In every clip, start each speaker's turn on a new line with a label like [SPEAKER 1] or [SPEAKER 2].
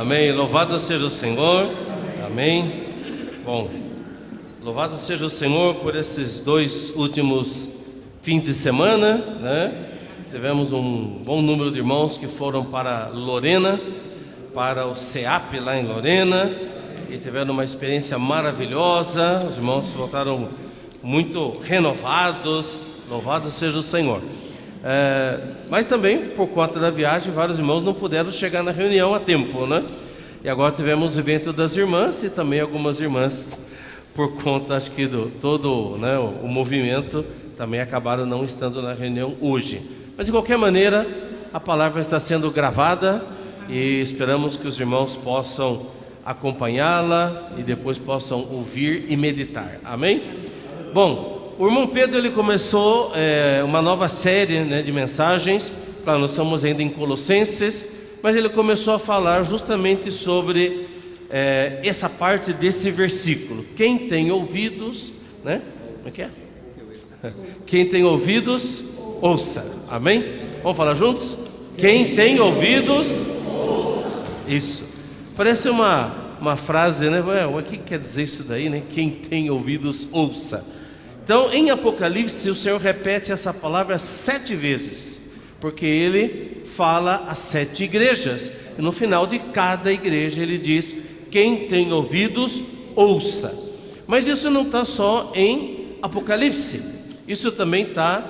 [SPEAKER 1] Amém. Louvado seja o Senhor. Amém. Bom, louvado seja o Senhor por esses 2 últimos fins de semana, né? Tivemos um bom número de irmãos que foram para Lorena, para o CEAP lá em Lorena, e tiveram uma experiência maravilhosa. Os irmãos voltaram muito renovados. Louvado seja o Senhor. Mas também, por conta da viagem, vários irmãos não puderam chegar na reunião a tempo, né? E agora tivemos o evento das irmãs e também algumas irmãs, por conta, acho que do todo, né, o movimento, também acabaram não estando na reunião hoje. Mas de qualquer maneira, a palavra está sendo gravada e esperamos que os irmãos possam acompanhá-la e depois possam ouvir e meditar. Amém? Bom, o irmão Pedro ele começou uma nova série, né, de mensagens. Claro, nós estamos ainda em Colossenses, mas ele começou a falar justamente sobre essa parte desse versículo. Quem tem ouvidos, né? Como é que é? Quem tem ouvidos, ouça. Amém? Vamos falar juntos? Quem tem ouvidos, ouça. Isso. Parece uma frase, né? O que quer dizer isso daí, né? Quem tem ouvidos, ouça. Então, em Apocalipse, o Senhor repete essa palavra 7 vezes, porque Ele fala às 7 igrejas, e no final de cada igreja Ele diz: quem tem ouvidos, ouça. Mas isso não está só em Apocalipse, isso também está,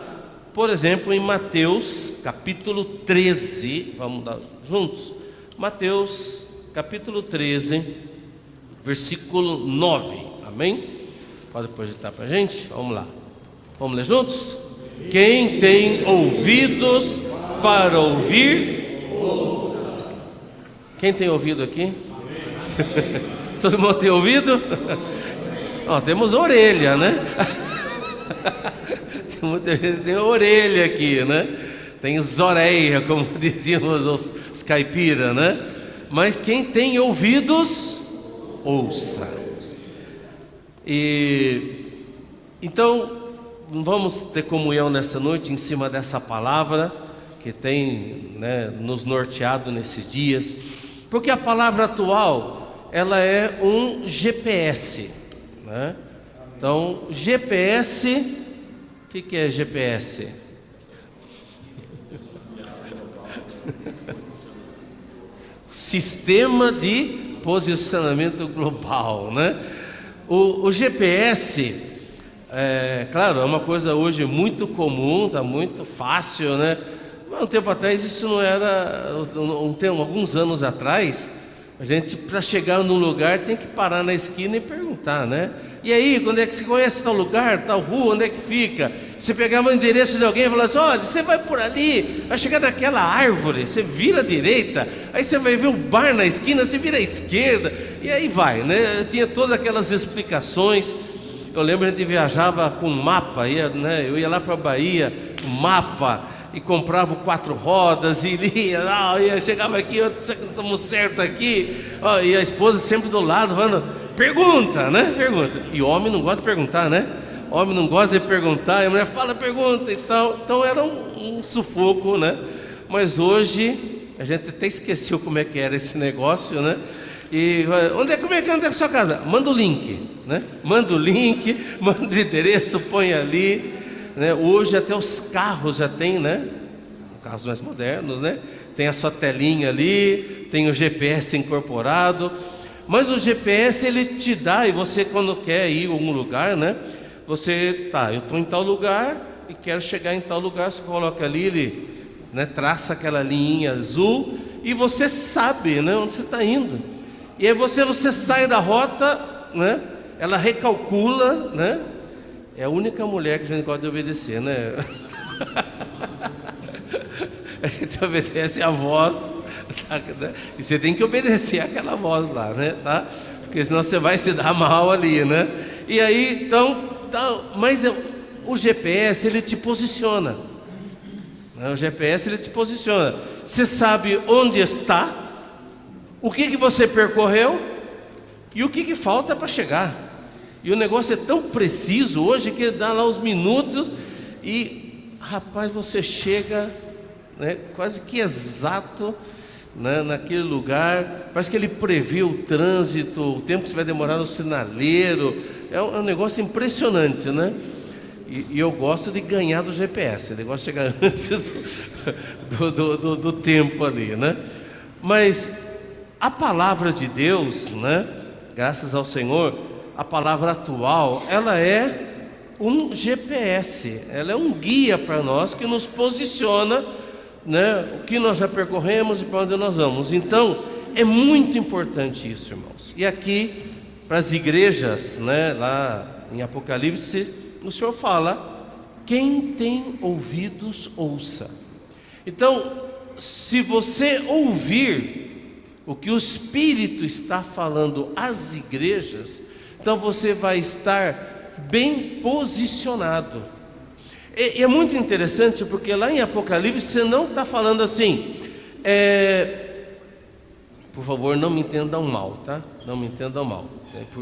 [SPEAKER 1] por exemplo, em Mateus capítulo 13, vamos dar juntos? Mateus capítulo 13, versículo 9, amém? Pode projetar para a gente? Vamos lá. Vamos ler juntos? Quem tem ouvidos para ouvir, ouça. Quem tem ouvido aqui? Todo mundo tem ouvido? Temos orelha, né? Tem orelha aqui, né? Tem zoreia, como diziam os caipiras, né? Mas quem tem ouvidos, ouça. Então, vamos ter comunhão nessa noite em cima dessa palavra que tem, né, nos norteado nesses dias, porque a palavra atual ela é um GPS, né? Então, GPS, o que é GPS? Sistema de posicionamento global, né? O GPS, claro, é uma coisa hoje muito comum, está muito fácil, né? Mas um tempo atrás isso não era, alguns anos atrás, a gente para chegar num lugar tem que parar na esquina e perguntar, né? E aí, quando é que você conhece tal lugar, tal rua, onde é que fica? Você pegava o endereço de alguém e falava assim: olha, você vai por ali, vai chegar naquela árvore, você vira à direita, aí você vai ver um bar na esquina, você vira à esquerda, e aí vai, né? Tinha todas aquelas explicações. Eu lembro que a gente viajava com mapa, né? Eu ia lá para a Bahia, mapa, e comprava o 4 rodas, e ia, chegava aqui, estamos certo aqui, e a esposa sempre do lado, falando: pergunta, né? Pergunta. E o homem não gosta de perguntar, né? O homem não gosta de perguntar, e a mulher fala, pergunta e tal. Então era um sufoco, né? Mas hoje a gente até esqueceu como é que era esse negócio, né? E onde é a sua casa? Manda o link, né? Manda o link, manda o endereço, põe ali, né? Hoje até os carros já tem, né? Carros mais modernos, né? Tem a sua telinha ali, tem o GPS incorporado. Mas o GPS ele te dá, e você quando quer ir a algum lugar, né? Você, eu estou em tal lugar e quero chegar em tal lugar, você coloca ali, ele, né, traça aquela linha azul e você sabe, né, onde você está indo. E aí você sai da rota, né? Ela recalcula, né? É a única mulher que a gente gosta de obedecer, né? A gente obedece a voz, né? E você tem que obedecer aquela voz lá, né? Tá? Porque senão você vai se dar mal ali, né? E aí, então, mas o GPS ele te posiciona, né? O GPS ele te posiciona. Você sabe onde está, o que você percorreu e o que falta para chegar. E o negócio é tão preciso hoje que dá lá os minutos e, rapaz, você chega, né, quase que exato né, naquele lugar, parece que ele prevê o trânsito, o tempo que você vai demorar no sinaleiro. É um negócio impressionante, né? E eu gosto de ganhar do GPS, eu gosto de chegar antes do tempo ali, né? Mas a palavra de Deus, né, graças ao Senhor, a palavra atual, ela é um GPS, ela é um guia para nós que nos posiciona, né, o que nós já percorremos e para onde nós vamos. Então, é muito importante isso, irmãos. E aqui, para as igrejas, né, lá em Apocalipse, o Senhor fala: quem tem ouvidos, ouça. Então, se você ouvir o que o Espírito está falando às igrejas, então você vai estar bem posicionado. E é muito interessante, porque lá em Apocalipse você não está falando assim, por favor, não me entendam mal, tá? Não me entendam mal,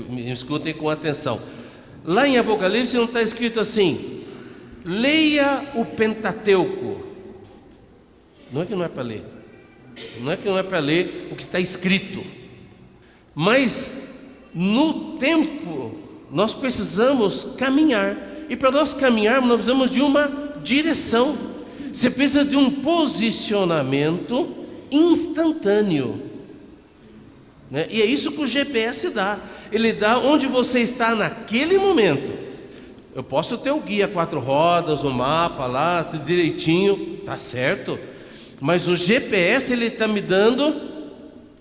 [SPEAKER 1] me escutem com atenção. Lá em Apocalipse não está escrito assim: leia o Pentateuco. Não é que não é para ler, não é que não é para ler o que está escrito, mas no tempo nós precisamos caminhar, e para nós caminharmos nós precisamos de uma direção. Você precisa de um posicionamento instantâneo, né? E é isso que o GPS dá. Ele dá onde você está naquele momento. Eu posso ter o guia 4 rodas, o mapa lá direitinho, tá certo, mas o GPS ele está me dando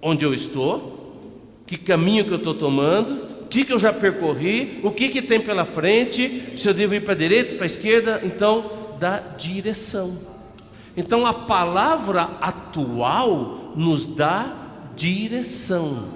[SPEAKER 1] onde eu estou, que caminho que eu estou tomando, o que eu já percorri, o que tem pela frente, se eu devo ir para a direita, para a esquerda. Então dá direção. Então a palavra atual nos dá direção,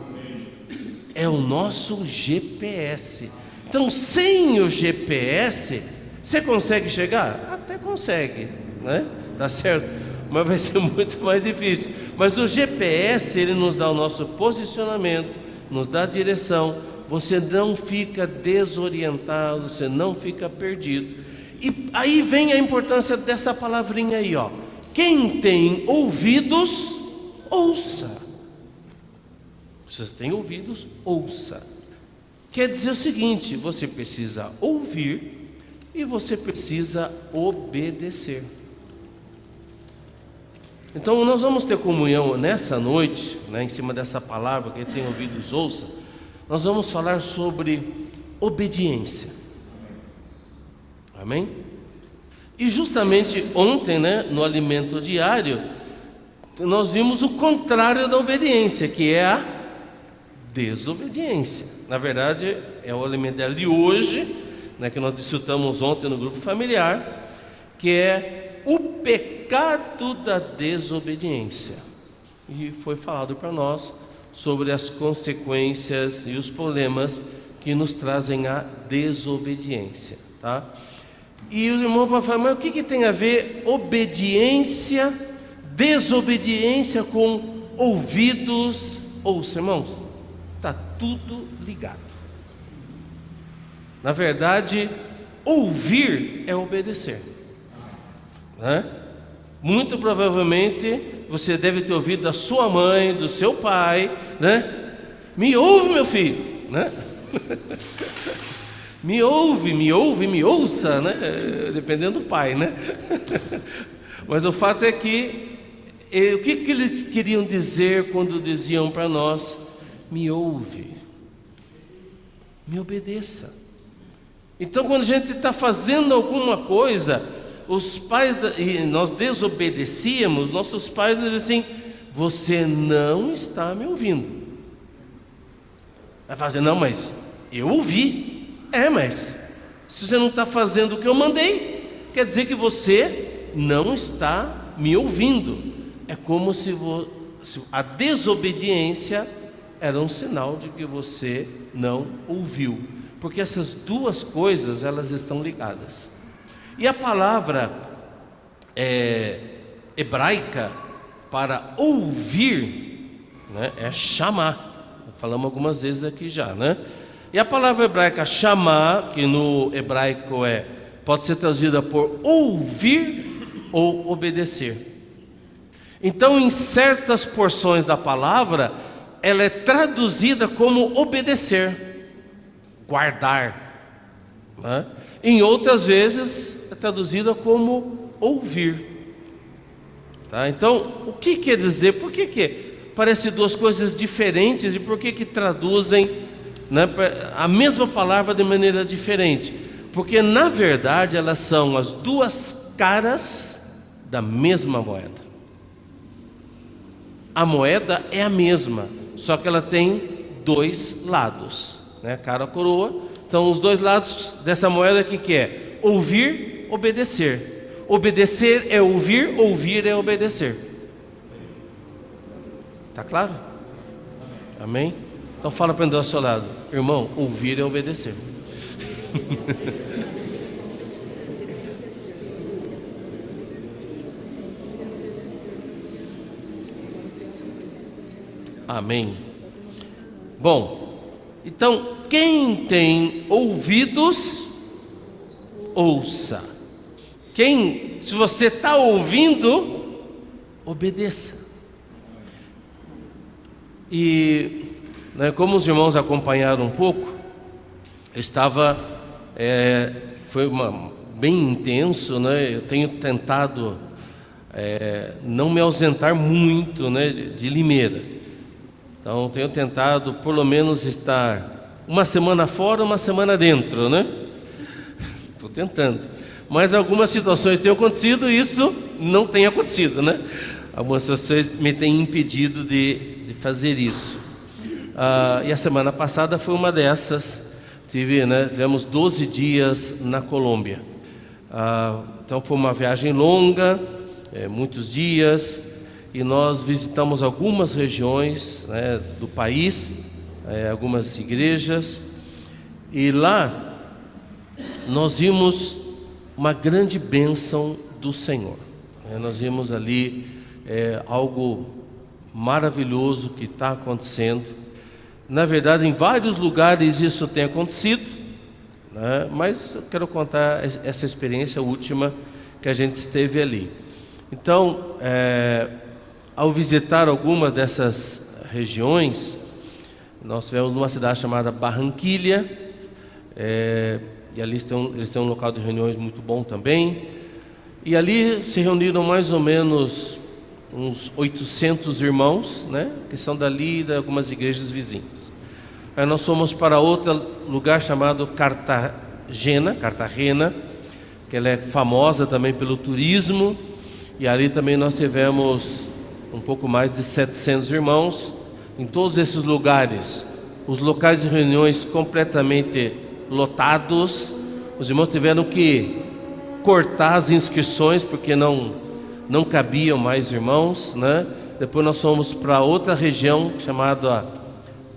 [SPEAKER 1] é o nosso GPS. Então sem o GPS você consegue chegar? Até consegue, né? Tá certo? Mas vai ser muito mais difícil. Mas o GPS ele nos dá o nosso posicionamento, nos dá direção. Você não fica desorientado, você não fica perdido. E aí vem a importância dessa palavrinha aí, ó: quem tem ouvidos, ouça. Se você tem ouvidos, ouça. Quer dizer o seguinte: você precisa ouvir e você precisa obedecer. Então nós vamos ter comunhão nessa noite, né, em cima dessa palavra: quem tem ouvidos, ouça. Nós vamos falar sobre obediência. Amém? E justamente ontem, né, no alimento diário, nós vimos o contrário da obediência, que é a desobediência. Na verdade, é o alimento diário de hoje, né, que nós discutamos ontem no grupo familiar, que é o pecado da desobediência. E foi falado para nós sobre as consequências e os problemas que nos trazem a desobediência, tá? E os irmãos podem falar: mas o que tem a ver obediência, desobediência com ouvidos? Ouça, irmãos, está tudo ligado. Na verdade, ouvir é obedecer, né? Muito provavelmente você deve ter ouvido da sua mãe, do seu pai, né? Me ouve, meu filho, né? me ouve, me ouça, né? Dependendo do pai, né? Mas o fato é que o que eles queriam dizer quando diziam para nós: me ouve, me obedeça. Então, quando a gente está fazendo alguma coisa, os pais, e nós desobedecíamos, nossos pais dizem assim: você não está me ouvindo. Vai fazer: não, mas eu ouvi. Mas se você não está fazendo o que eu mandei, quer dizer que você não está me ouvindo. É como se a desobediência era um sinal de que você não ouviu, porque essas duas coisas elas estão ligadas. E a palavra hebraica para ouvir, né, é chamar. Falamos algumas vezes aqui já, né? E a palavra hebraica chamar, que no hebraico pode ser traduzida por ouvir ou obedecer. Então, em certas porções da palavra, ela é traduzida como obedecer, guardar, né? Em outras vezes é traduzida como ouvir, tá? Então, o que quer dizer? Por que parece duas coisas diferentes e por que traduzem, né, a mesma palavra de maneira diferente? Porque na verdade elas são as duas caras da mesma moeda. A moeda é a mesma, só que ela tem dois lados, né? Cara, coroa. Então os dois lados dessa moeda, que é? Ouvir, obedecer. Obedecer é ouvir, ouvir é obedecer. Tá claro? Amém? Então fala para o seu lado: irmão, ouvir é obedecer. Amém. Bom, então quem tem ouvidos, ouça. Se você está ouvindo, obedeça. E, né, como os irmãos acompanharam um pouco, foi bem intenso, né? Eu tenho tentado não me ausentar muito, né, de Limeira. Então tenho tentado pelo menos estar uma semana fora, uma semana dentro, né? Estou tentando. Mas algumas situações têm acontecido e isso não tem acontecido, né? Algumas situações me têm impedido de fazer isso. E a semana passada foi uma dessas. Tivemos 12 dias na Colômbia. Então foi uma viagem longa, muitos dias. E nós visitamos algumas regiões, né, do país, algumas igrejas, e lá nós vimos uma grande bênção do Senhor. Nós vimos ali algo maravilhoso que está acontecendo. Na verdade, em vários lugares isso tem acontecido, né, mas eu quero contar essa experiência última que a gente esteve ali. Então, ao visitar algumas dessas regiões, nós estivemos numa cidade chamada Barranquilla, e ali eles têm um local de reuniões muito bom também, e ali se reuniram mais ou menos uns 800 irmãos, né, que são dali de algumas igrejas vizinhas. Aí nós fomos para outro lugar chamado Cartagena, que ela é famosa também pelo turismo, e ali também nós tivemos um pouco mais de 700 irmãos. Em todos esses lugares, os locais de reuniões completamente lotados. Os irmãos tiveram que cortar as inscrições porque não cabiam mais irmãos, né? Depois nós fomos para outra região chamada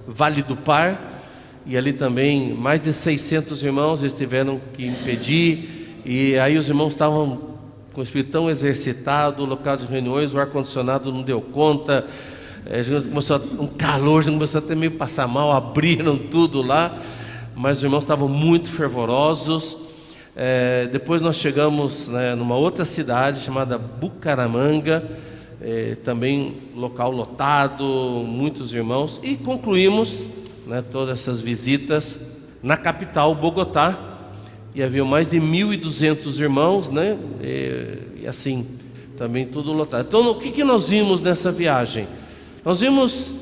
[SPEAKER 1] Vale do Par, e ali também mais de 600 irmãos. Eles tiveram que impedir, e aí os irmãos estavam com o espírito tão exercitado, o local de reuniões, o ar-condicionado não deu conta, começou um calor, começou até meio passar mal, abriram tudo lá, mas os irmãos estavam muito fervorosos. Depois nós chegamos, né, numa outra cidade chamada Bucaramanga, também local lotado, muitos irmãos, e concluímos, né, todas essas visitas na capital, Bogotá. E havia mais de 1.200 irmãos, né? E assim, também tudo lotado. Então, o que nós vimos nessa viagem? Nós vimos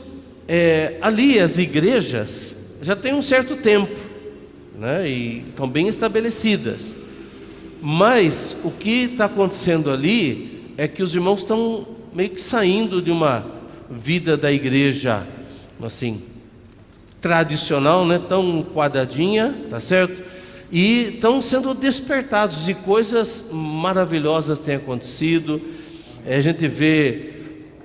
[SPEAKER 1] ali as igrejas já tem um certo tempo, né? E estão bem estabelecidas. Mas o que está acontecendo ali é que os irmãos estão meio que saindo de uma vida da igreja, assim, tradicional, né? Tão quadradinha, tá certo? E estão sendo despertados, e coisas maravilhosas têm acontecido. A gente vê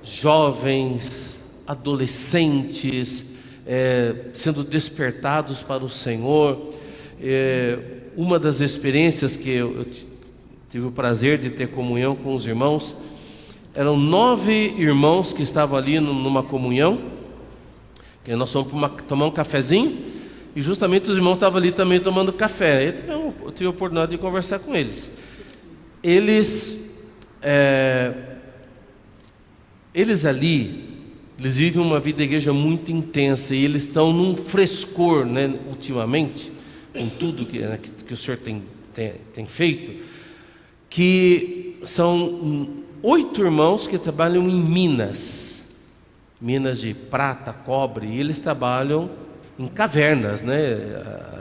[SPEAKER 1] jovens, adolescentes sendo despertados para o Senhor. Uma das experiências que eu tive o prazer de ter comunhão com os irmãos, eram 9 irmãos que estavam ali numa comunhão, que nós fomos tomar um cafezinho. E justamente os irmãos estavam ali também tomando café. Eu tive a oportunidade de conversar com eles. Eles eles vivem uma vida de igreja muito intensa, e eles estão num frescor, né, ultimamente, com tudo que o Senhor tem feito, que são 8 irmãos que trabalham em minas de prata, cobre, e eles trabalham em cavernas, né?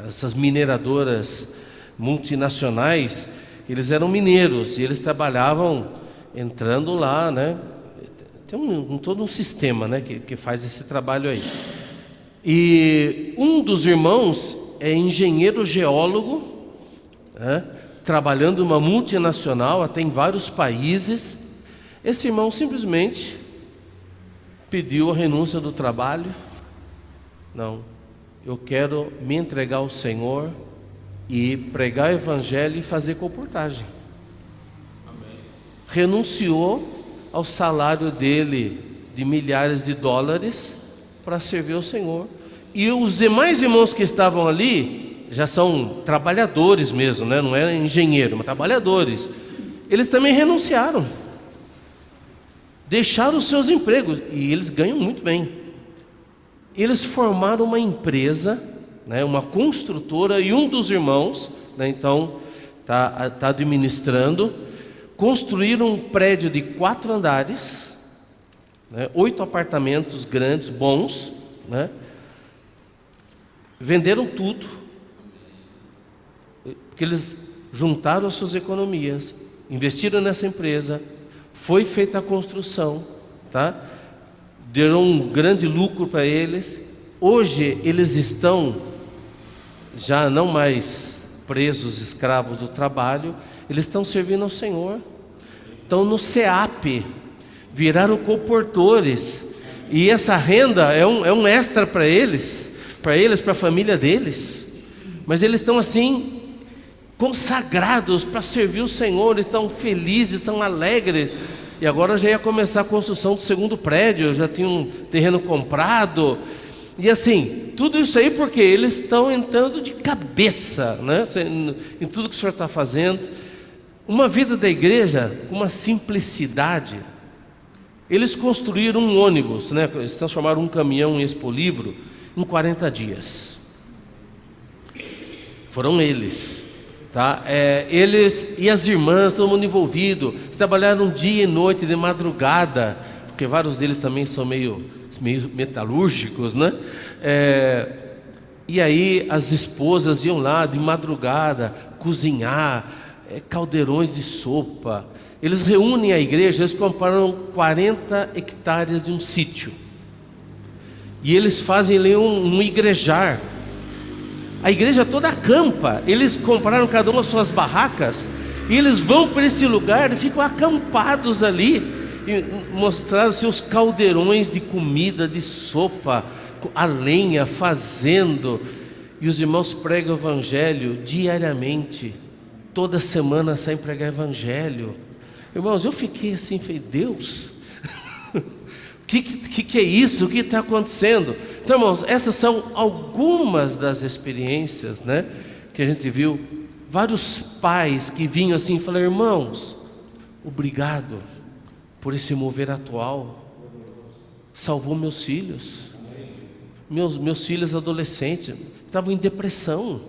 [SPEAKER 1] Essas mineradoras multinacionais, eles eram mineiros, e eles trabalhavam entrando lá, né? Tem todo um sistema, né, que faz esse trabalho aí. E um dos irmãos é engenheiro geólogo, né, trabalhando em uma multinacional, até em vários países. Esse irmão simplesmente pediu a renúncia do trabalho. Não, eu quero me entregar ao Senhor e pregar o evangelho e fazer comportagem. Amém. Renunciou ao salário dele de milhares de dólares para servir ao Senhor. E os demais irmãos que estavam ali já são trabalhadores mesmo, né? Não é engenheiro, mas trabalhadores. Eles também renunciaram, deixaram os seus empregos, e eles ganham muito bem. Eles formaram uma empresa, né, uma construtora, e um dos irmãos, né, então está administrando. Construíram um prédio de 4 andares, né, 8 apartamentos grandes, bons, né? Venderam tudo, porque eles juntaram as suas economias, investiram nessa empresa, foi feita a construção, tá? Deram um grande lucro para eles. Hoje eles estão já não mais presos, escravos do trabalho, eles estão servindo ao Senhor, estão no SEAP, viraram comportores, e essa renda é um extra para eles, para a família deles, mas eles estão assim, consagrados para servir o Senhor, estão felizes, estão alegres, e agora já ia começar a construção do 2º prédio, já tinha um terreno comprado, e assim, tudo isso aí porque eles estão entrando de cabeça, né, em tudo que o Senhor está fazendo. Uma vida da igreja com uma simplicidade. Eles construíram um ônibus, né? Eles transformaram um caminhão em Expolivro em 40 dias. Foram eles, tá? Eles e as irmãs, todo mundo envolvido, trabalharam dia e noite, de madrugada, porque vários deles também são meio metalúrgicos, né? E aí as esposas iam lá de madrugada cozinhar, caldeirões de sopa. Eles reúnem a igreja, eles compraram 40 hectares de um sítio, e eles fazem ali um igrejar. A igreja toda acampa. Eles compraram cada uma as suas barracas, e eles vão para esse lugar e ficam acampados ali, e mostraram seus caldeirões de comida, de sopa, a lenha, fazendo. E os irmãos pregam o evangelho diariamente, toda semana saem pregar evangelho. Irmãos, eu fiquei assim, falei, Deus, o que é isso? O que está acontecendo? Então, irmãos, essas são algumas das experiências, né, que a gente viu. Vários pais que vinham assim e falaram, irmãos, obrigado por esse mover atual, salvou meus filhos. Meus filhos adolescentes estavam em depressão,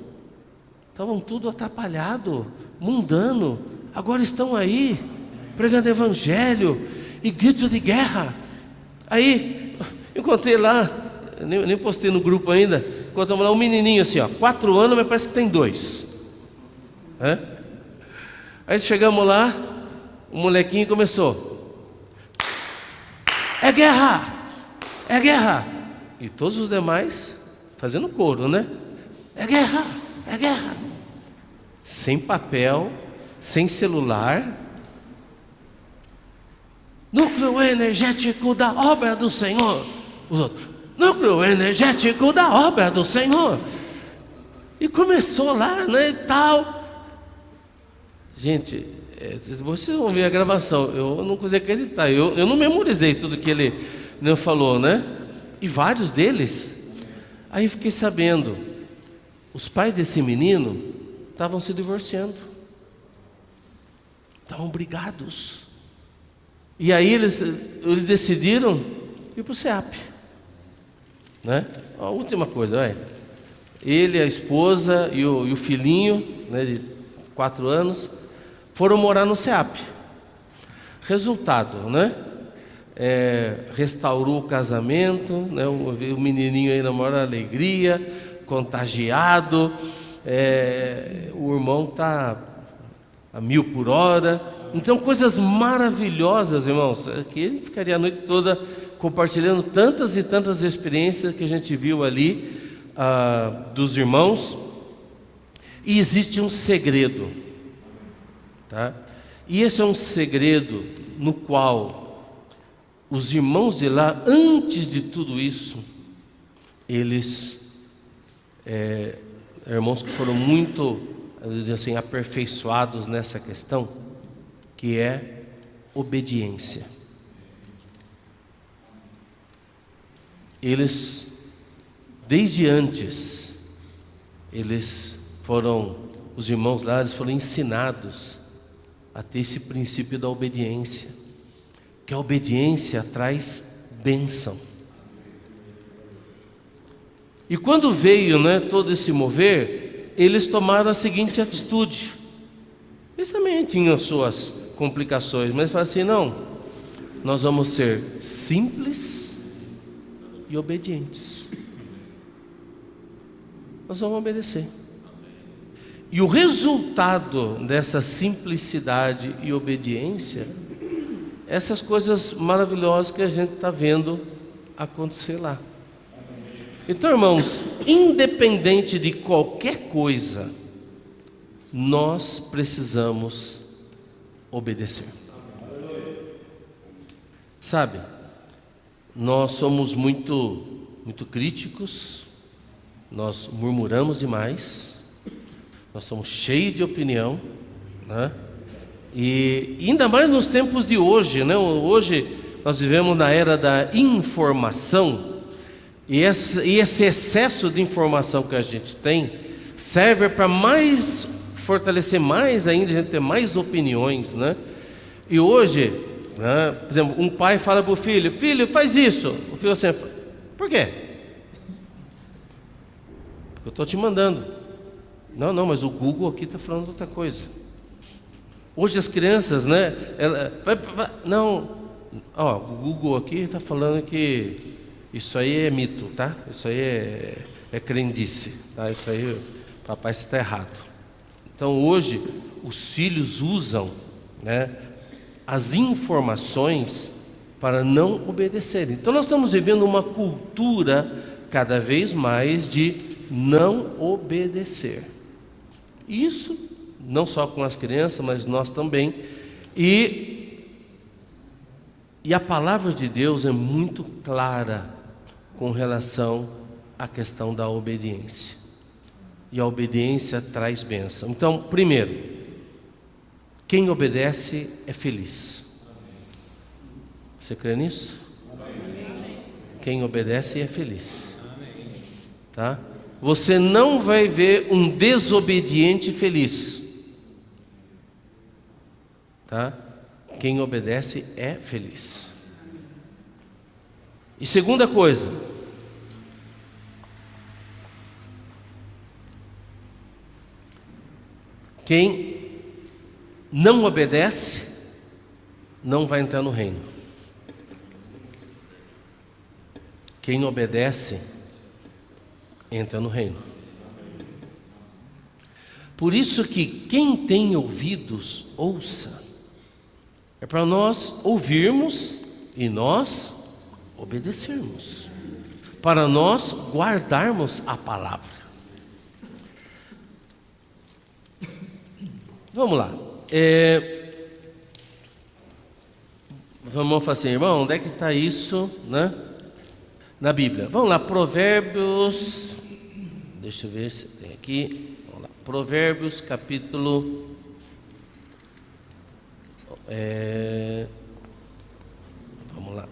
[SPEAKER 1] estavam tudo atrapalhado, mundano, agora estão aí pregando evangelho e grito de guerra. Aí encontrei lá, nem postei no grupo ainda, encontramos lá um menininho assim, 4 anos, mas parece que tem 2. Aí chegamos lá, o molequinho começou, é guerra, é guerra, e todos os demais fazendo coro, né? É guerra, é guerra. Sem papel, sem celular. Núcleo energético da obra do Senhor. Os outros, núcleo energético da obra do Senhor. E começou lá, né, e tal. Gente, vocês vão ver a gravação. Eu não consegui acreditar. Eu não memorizei tudo que ele falou, né? E vários deles. Aí eu fiquei sabendo, os pais desse menino estavam se divorciando, estavam brigados. E aí eles decidiram ir para o SEAP, né? A última coisa, vai. Ele, a esposa e o filhinho, né, de 4 anos, foram morar no SEAP. Resultado, né? Restaurou o casamento, né? O menininho aí na maior alegria, contagiado. O irmão está a 1000 por hora. Então, coisas maravilhosas, irmãos. Aqui a gente ficaria a noite toda compartilhando tantas e tantas experiências que a gente viu ali dos irmãos. E existe um segredo, tá? E esse é um segredo no qual os irmãos de lá, antes de tudo isso, eles, irmãos que foram muito, assim, aperfeiçoados nessa questão, que é obediência. Eles, desde antes, os irmãos lá, eles foram ensinados a ter esse princípio da obediência, que a obediência traz bênção. E quando veio, né, todo esse mover, eles tomaram a seguinte atitude. Eles também tinham suas complicações, mas falaram assim: não, nós vamos ser simples e obedientes. Nós vamos obedecer. E o resultado dessa simplicidade e obediência, essas coisas maravilhosas que a gente está vendo acontecer lá. Então, irmãos, independente de qualquer coisa, nós precisamos obedecer. Sabe, nós somos muito críticos, nós murmuramos demais, nós somos cheios de opinião, né? E ainda mais nos tempos de hoje, né? Hoje nós vivemos na era da informação, e esse excesso de informação que a gente tem serve para fortalecer mais ainda, a gente ter mais opiniões, né? E hoje, né, por exemplo, um pai fala para o filho: filho, faz isso. O filho assim: por quê? Eu estou te mandando. Não, mas o Google aqui está falando outra coisa. Hoje as crianças, né? O Google aqui está falando que isso aí é mito, tá? Isso aí é crendice, tá? Isso aí, papai, está errado. Então hoje os filhos usam, né, as informações para não obedecerem. Então nós estamos vivendo uma cultura cada vez mais de não obedecer. Isso não só com as crianças, mas nós também. E a palavra de Deus é muito clara com relação à questão da obediência. E a obediência traz bênção. Então, primeiro, quem obedece é feliz. Você crê nisso? Quem obedece é feliz. Tá? Você não vai ver um desobediente feliz. Tá? Quem obedece é feliz. E segunda coisa, quem não obedece não vai entrar no reino. Quem obedece entra no reino. Por isso que quem tem ouvidos, ouça. É para nós ouvirmos e nós obedecermos, para nós guardarmos a palavra. Vamos lá. Vamos falar assim: irmão, onde é que está isso, né, na Bíblia? Vamos lá, Provérbios. Deixa eu ver se tem aqui. Vamos lá, Provérbios capítulo. Vamos lá.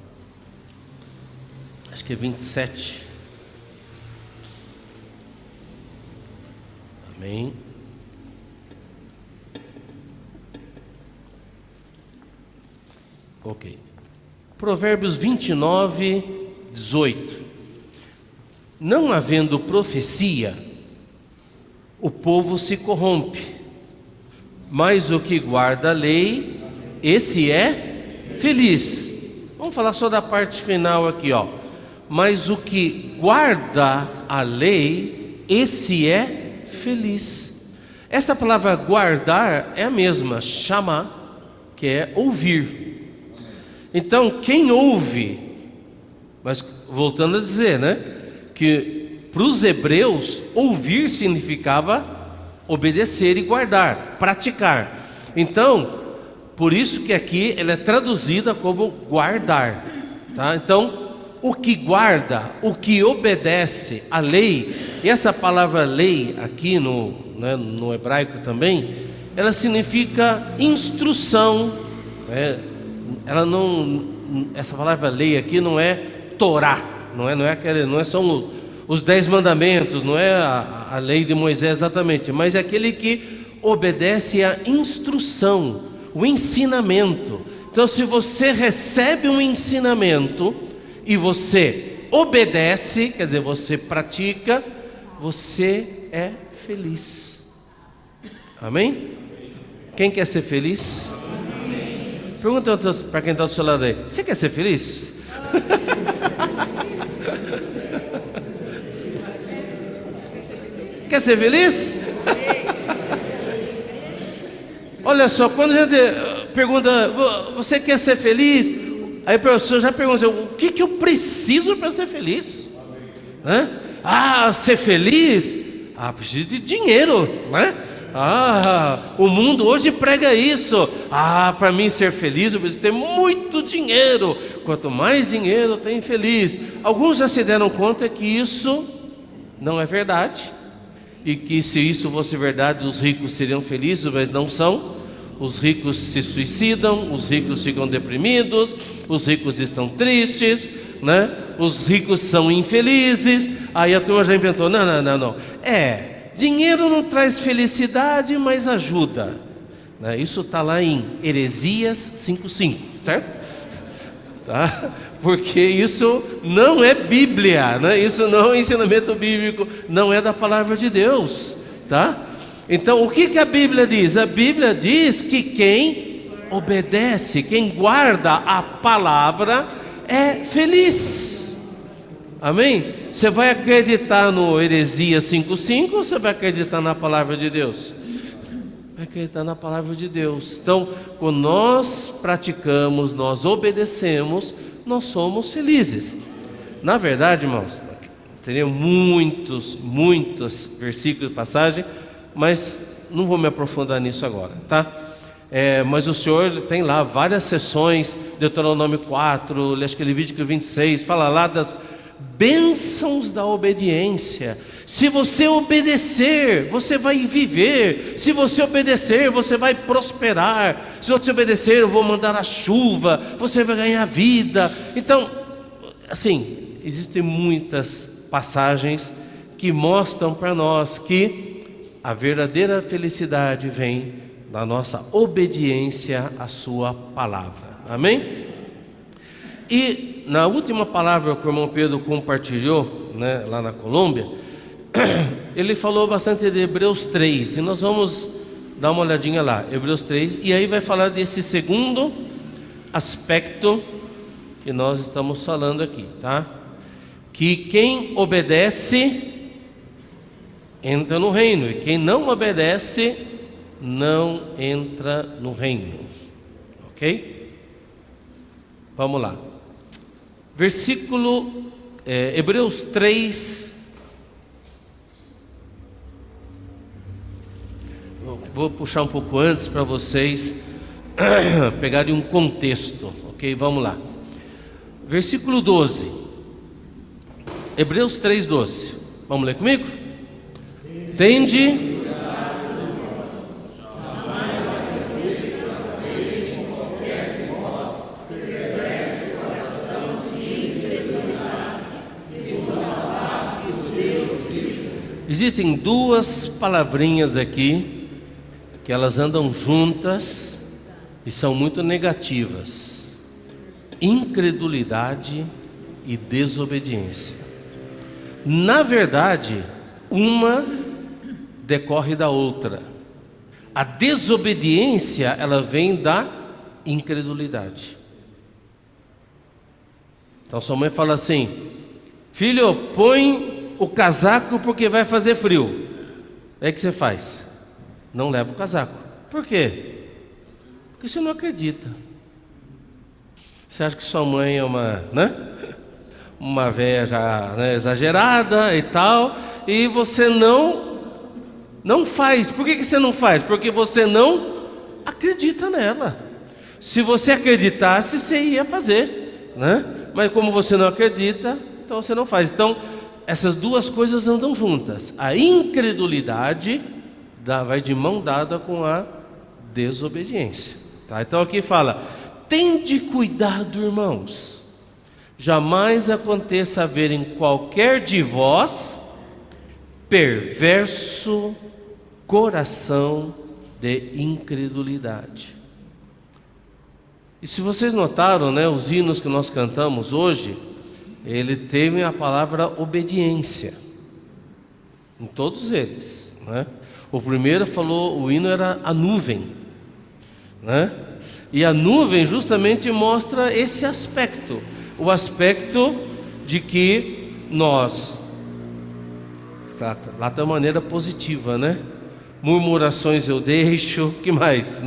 [SPEAKER 1] Acho que é 27. Amém. Ok. Provérbios 29, 18. Não havendo profecia, o povo se corrompe, mas o que guarda a lei, esse é feliz. Vamos falar só da parte final aqui, ó. Mas o que guarda a lei, esse é feliz. Essa palavra guardar é a mesma, chamar, que é ouvir. Então, quem ouve, mas voltando a dizer, né, que para os hebreus, ouvir significava obedecer e guardar, praticar. Então, por isso que aqui ela é traduzida como guardar, tá? Então, o que guarda, o que obedece à lei, e essa palavra lei aqui no hebraico também, ela significa instrução, né? Essa palavra lei aqui não é Torá, não são os 10 mandamentos, não é a lei de Moisés exatamente, mas é aquele que obedece à instrução, o ensinamento. Então, se você recebe um ensinamento e você obedece, quer dizer, você pratica, você é feliz. Amém? Quem quer ser feliz? Pergunta para quem está do seu lado aí: você quer ser feliz? Quer ser feliz? Olha só, quando a gente pergunta, você quer ser feliz? Aí o professor já pergunta, o que eu preciso para ser feliz? Ser feliz? Preciso de dinheiro, né? O mundo hoje prega isso. Para mim ser feliz eu preciso ter muito dinheiro. Quanto mais dinheiro eu tenho, feliz. Alguns já se deram conta que isso não é verdade, e que se isso fosse verdade, os ricos seriam felizes, mas não são. Os ricos se suicidam, os ricos ficam deprimidos, os ricos estão tristes, né? Os ricos são infelizes. Aí a turma já inventou, não. Dinheiro não traz felicidade, mas ajuda, né? Isso está lá em Heresias 5:5, certo? Tá? Porque isso não é Bíblia, né? Isso não é ensinamento bíblico, não é da palavra de Deus, tá? Então, o que a Bíblia diz? A Bíblia diz que quem obedece, quem guarda a palavra é feliz. Amém? Você vai acreditar no Heresias 5:5 ou você vai acreditar na palavra de Deus? Vai acreditar na palavra de Deus. Então, quando nós praticamos, nós obedecemos, nós somos felizes. Na verdade, irmãos, teria muitos versículos de passagem, mas não vou me aprofundar nisso agora, tá? Mas o Senhor tem lá várias sessões, Deuteronômio 4, acho que Levítico 26, fala lá das bênçãos da obediência. Se você obedecer, você vai viver. Se você obedecer, você vai prosperar. Se você obedecer, eu vou mandar a chuva, você vai ganhar vida. Então, assim, existem muitas passagens que mostram para nós que a verdadeira felicidade vem da nossa obediência à sua palavra. Amém? E na última palavra que o irmão Pedro compartilhou, né, lá na Colômbia, ele falou bastante de Hebreus 3, e nós vamos dar uma olhadinha lá, Hebreus 3, e aí vai falar desse segundo aspecto que nós estamos falando aqui, tá? Que quem obedece entra no reino, e quem não obedece não entra no reino. Ok? Vamos lá. Versículo Hebreus 3. Vou puxar um pouco antes para vocês pegarem um contexto. Ok? Vamos lá. Versículo 12. Hebreus 3:12. Vamos ler comigo? Tende Existem duas palavrinhas aqui que elas andam juntas e são muito negativas. incredulidade e desobediência. Na verdade, uma decorre da outra. A desobediência, ela vem da incredulidade. Então sua mãe fala assim: filho, põe o casaco porque vai fazer frio. Aí o que você faz? Não leva o casaco. Por quê? Porque você não acredita. Você acha que sua mãe é uma véia já, exagerada e tal, e você não faz. Por que você não faz? Porque você não acredita nela. Se você acreditasse, você ia fazer, Mas como você não acredita, então você não faz. Então, essas duas coisas andam juntas. A incredulidade vai de mão dada com a desobediência. Tá? Então aqui fala: tende cuidado, irmãos, jamais aconteça haver em qualquer de vós perverso coração de incredulidade. E se vocês notaram, os hinos que nós cantamos hoje, ele tem a palavra obediência em todos eles, O primeiro o hino era a nuvem, E a nuvem justamente mostra esse aspecto, o aspecto de que nós, lá da maneira positiva, Murmurações eu deixo, que mais,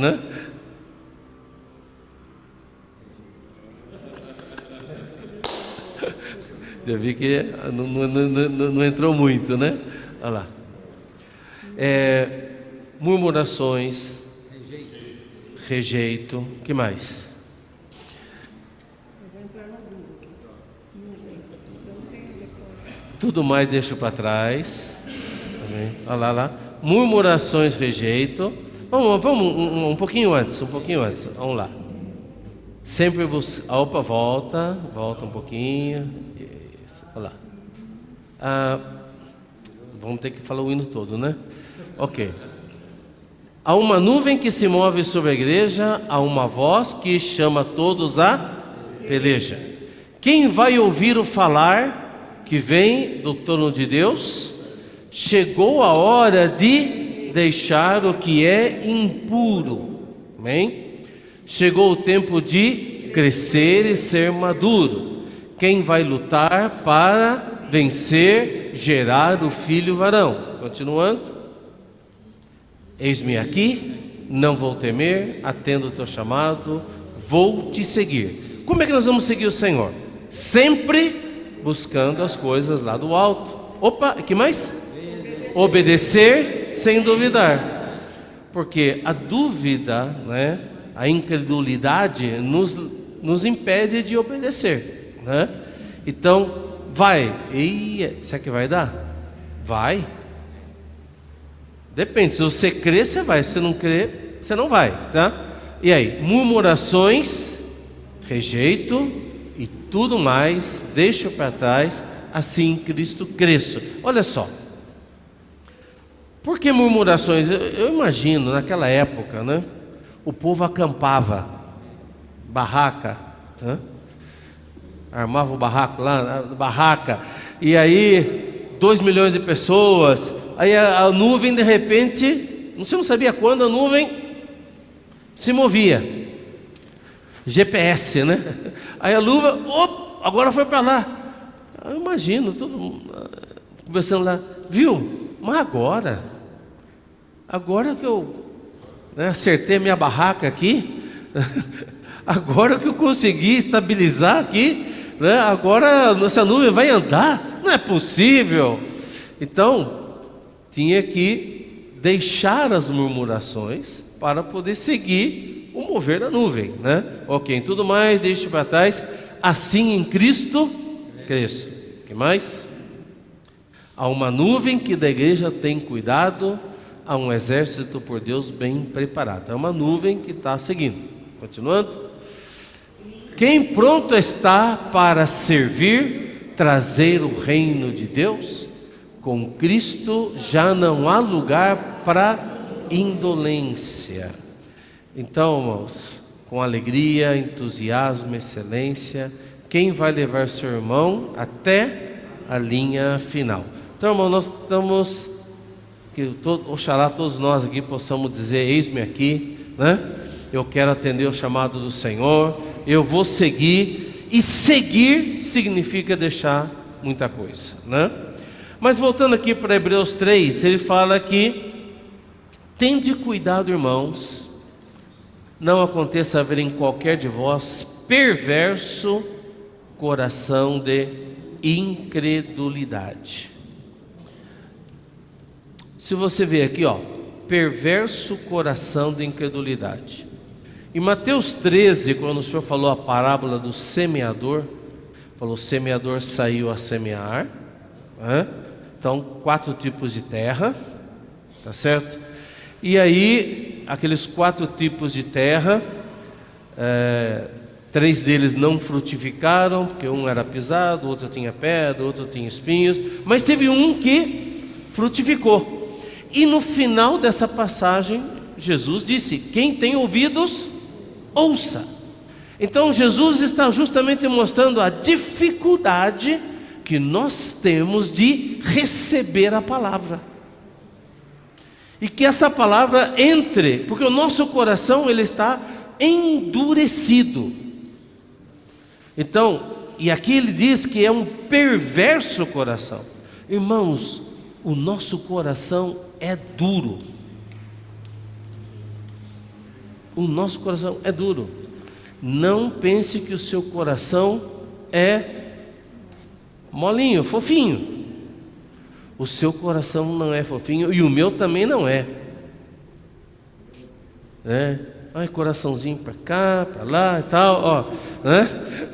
[SPEAKER 1] Já vi que não entrou muito, Olha lá. Murmurações, rejeito, que mais? Eu vou entrar na dúvida. Tudo mais deixo para trás. Amém. Olha lá. Murmurações, rejeito. Vamos um pouquinho antes, Vamos lá. Sempre busca. Opa, volta um pouquinho. Isso. Olha lá. Vamos ter que falar o hino todo, Ok. Há uma nuvem que se move sobre a igreja, há uma voz que chama todos à peleja. Quem vai ouvir o falar que vem do trono de Deus? Chegou a hora de deixar o que é impuro. Amém? Chegou o tempo de crescer e ser maduro. Quem vai lutar para vencer, gerar o filho varão? Continuando. Eis-me aqui, não vou temer, atendo o teu chamado, vou te seguir. Como é que nós vamos seguir o Senhor? Sempre buscando as coisas lá do alto. Opa, que mais? Obedecer sem duvidar. Porque a dúvida, a incredulidade nos impede de obedecer, Então, vai. E será que vai dar? Vai. Depende, se você crer, você vai. Se você não crer, você não vai, tá? E aí, murmurações, rejeito e tudo mais, deixo para trás, assim Cristo cresça. Olha só. Por que murmurações? Eu imagino, naquela época, o povo acampava, barraca, armava o barraco lá, barraca, e aí 2 milhões de pessoas. Aí a nuvem, de repente, você não sabia quando a nuvem se movia. GPS, Aí a nuvem, agora foi para lá. Eu imagino, todo mundo conversando lá, viu? Mas agora que eu acertei a minha barraca aqui, agora que eu consegui estabilizar aqui, agora essa nuvem vai andar, não é possível. Então, tinha que deixar as murmurações para poder seguir o mover da nuvem, Ok, tudo mais, deixe para trás, assim em Cristo cresço. O que mais? Há uma nuvem que da igreja tem cuidado, há um exército por Deus bem preparado. É uma nuvem que está seguindo. Continuando. Quem pronto está para servir, trazer o reino de Deus? Com Cristo já não há lugar para indolência. Então, irmãos, com alegria, entusiasmo, excelência, quem vai levar seu irmão até a linha final. Então, irmão, nós estamos, oxalá todos nós aqui possamos dizer: eis-me aqui, né? Eu quero atender o chamado do Senhor, eu vou seguir, e seguir significa deixar muita coisa, né? Mas voltando aqui para Hebreus 3, ele fala que: tende cuidado, irmãos, não aconteça haver em qualquer de vós perverso coração de incredulidade. Se você ver aqui, ó, perverso coração de incredulidade. Em Mateus 13, quando o Senhor falou a parábola do semeador, falou: o semeador saiu a semear, né? Então 4 tipos de terra, tá certo? E aí, aqueles 4 tipos de terra, 3 deles não frutificaram, porque um era pisado, outro tinha pedra, outro tinha espinhos, mas teve um que frutificou. E no final dessa passagem, Jesus disse: quem tem ouvidos, ouça. Então Jesus está justamente mostrando a dificuldade que nós temos de receber a palavra, e que essa palavra entre, porque o nosso coração ele está endurecido. Então, e aqui ele diz que é um perverso coração. Irmãos, o nosso coração é duro. O nosso coração é duro. Não pense que o seu coração é molinho, fofinho. O seu coração não é fofinho, e o meu também não é. Ai, coraçãozinho para cá, para lá e tal, ó, né?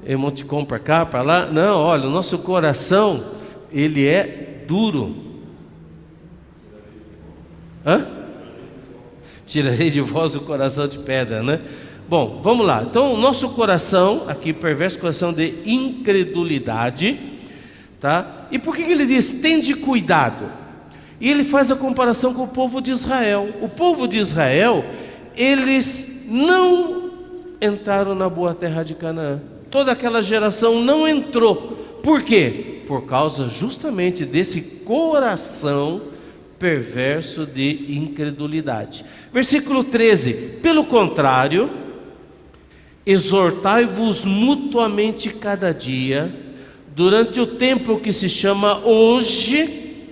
[SPEAKER 1] Emoticon para cá, para lá. Não, olha, o nosso coração, ele é duro. Tirarei de vós o coração de pedra, né? Bom, vamos lá. Então, o nosso coração, aqui, perverso coração de incredulidade, tá? E por que ele diz: tende cuidado? E ele faz a comparação com o povo de Israel. O povo de Israel, eles não entraram na boa terra de Canaã. Toda aquela geração não entrou. Por quê? Por causa justamente desse coração perverso de incredulidade. Versículo 13: pelo contrário, exortai-vos mutuamente cada dia, durante o tempo que se chama hoje,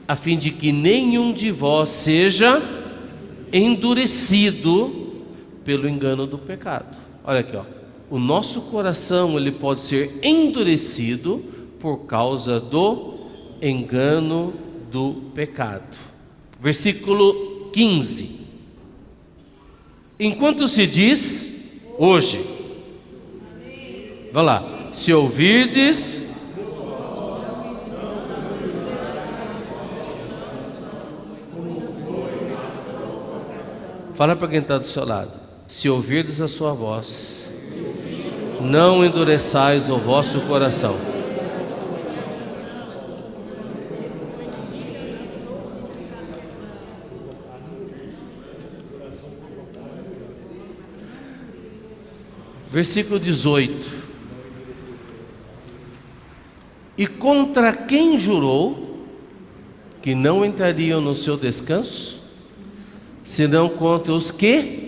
[SPEAKER 1] a fim de que nenhum de vós seja endurecido pelo engano do pecado. Olha aqui, ó. O nosso coração ele pode ser endurecido por causa do engano do pecado. Versículo 15: enquanto se diz hoje, vamos lá, se ouvirdes, fala para quem está do seu lado: se ouvirdes a sua voz, não endureçais o vosso coração. Versículo 18: e contra quem jurou que não entrariam no seu descanso, senão contra os que?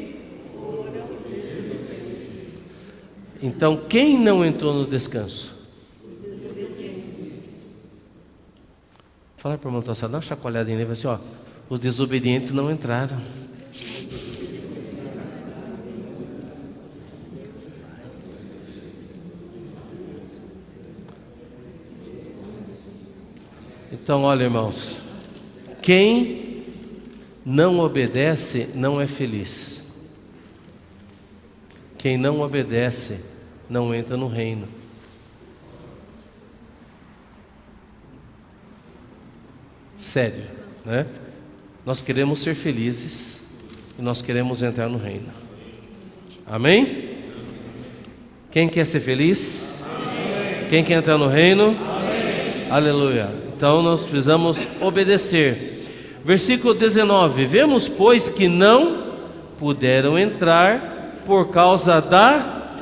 [SPEAKER 1] Então, quem não entrou no descanso? Fala para o irmão, dá uma chacoalhada nele, assim, ó, os desobedientes não entraram. Então, olha, irmãos, quem não obedece não é feliz. Quem não obedece não entra no reino. Sério, né? Nós queremos ser felizes e nós queremos entrar no reino. Amém? Quem quer ser feliz? Amém. Quem quer entrar no reino? Amém. Aleluia. Então nós precisamos obedecer. Versículo 19: vemos, pois, que não puderam entrar por causa da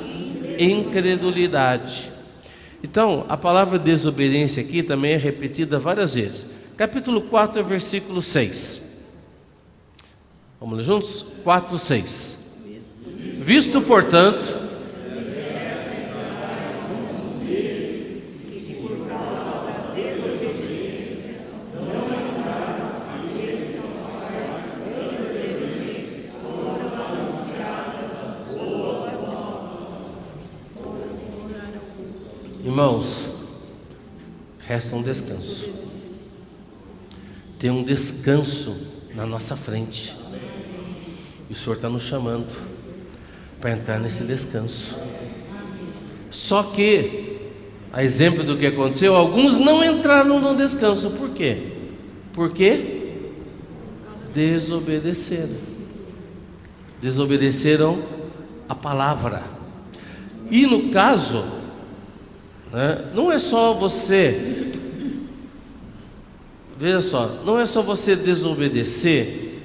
[SPEAKER 1] incredulidade. Então, a palavra desobediência aqui também é repetida várias vezes. Capítulo 4, versículo 6. Vamos ler juntos? 4, 6. Visto, portanto, irmãos, resta um descanso. Tem um descanso na nossa frente. E o Senhor está nos chamando para entrar nesse descanso. Só que, a exemplo do que aconteceu, alguns não entraram no descanso. Por quê? Porque desobedeceram. Desobedeceram a palavra. E no caso, não é só você, veja só, não é só você desobedecer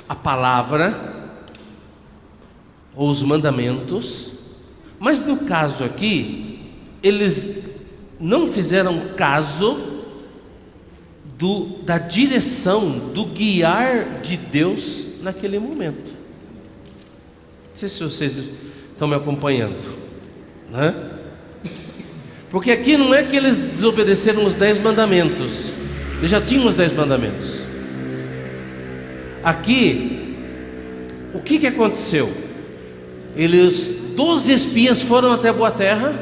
[SPEAKER 1] a palavra ou os mandamentos, mas no caso aqui, eles não fizeram caso da direção, do guiar de Deus naquele momento. Não sei se vocês estão me acompanhando, né? Porque aqui não é que eles desobedeceram os 10 mandamentos, eles já tinham os 10 mandamentos. Aqui, o que aconteceu? 12 espias foram até a boa terra,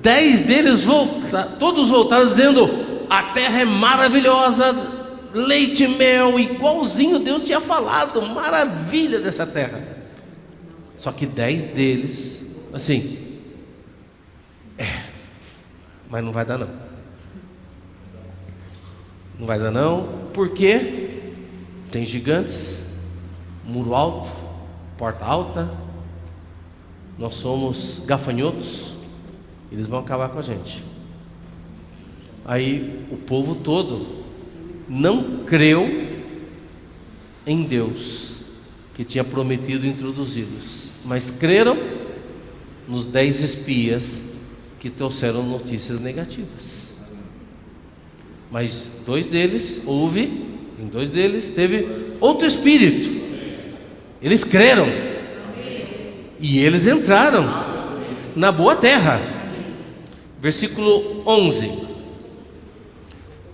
[SPEAKER 1] 10 deles todos voltaram dizendo: a terra é maravilhosa, leite e mel, igualzinho Deus tinha falado, maravilha dessa terra. Só que 10 deles, assim, mas não vai dar não. Não vai dar não, porque tem gigantes, muro alto, porta alta, nós somos gafanhotos, eles vão acabar com a gente. Aí o povo todo não creu em Deus, que tinha prometido introduzi-los, mas creram nos 10 espias que trouxeram notícias negativas. Mas em dois deles teve outro espírito. Eles creram e eles entraram na boa terra. Versículo 11,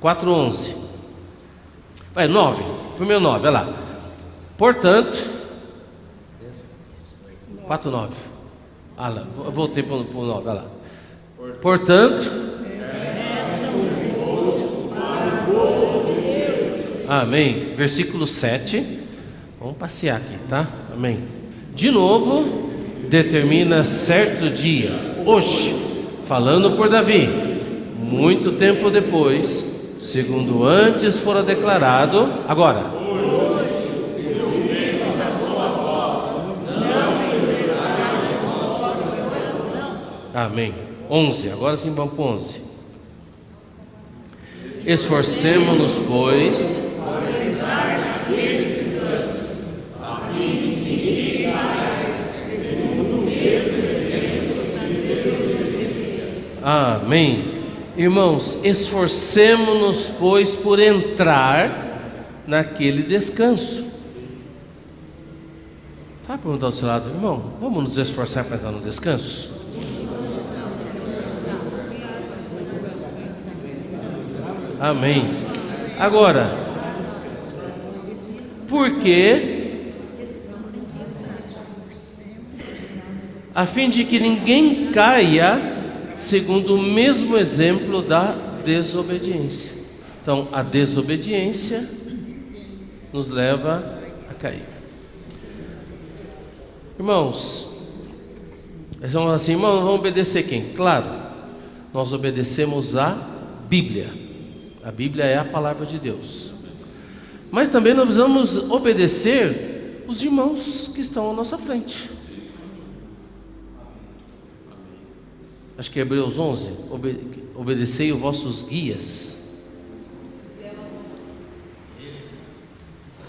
[SPEAKER 1] 4:11, 9, primeiro 9, olha lá. Portanto, 4:9, eu voltei para o 9, olha lá. Portanto, amém. Versículo 7, vamos passear aqui, tá? Amém. De novo, determina certo dia, hoje, falando por Davi, muito tempo depois, segundo antes fora declarado, agora. Amém. 11, agora sim vamos com 11. Esforcemo-nos, pois, amém. Irmãos, esforcemo-nos, pois, por entrar naquele descanso. Vai perguntar ao seu lado: irmão, vamos nos esforçar para entrar no descanso? Amém. Agora, porque a fim de que ninguém caia segundo o mesmo exemplo da desobediência. Então, a desobediência nos leva a cair. Irmãos, eles vão assim: irmão, vamos obedecer quem? Claro, nós obedecemos a Bíblia. A Bíblia é a palavra de Deus. Mas também nós precisamos obedecer os irmãos que estão à nossa frente. Acho que é Hebreus 11, obedecei os vossos guias.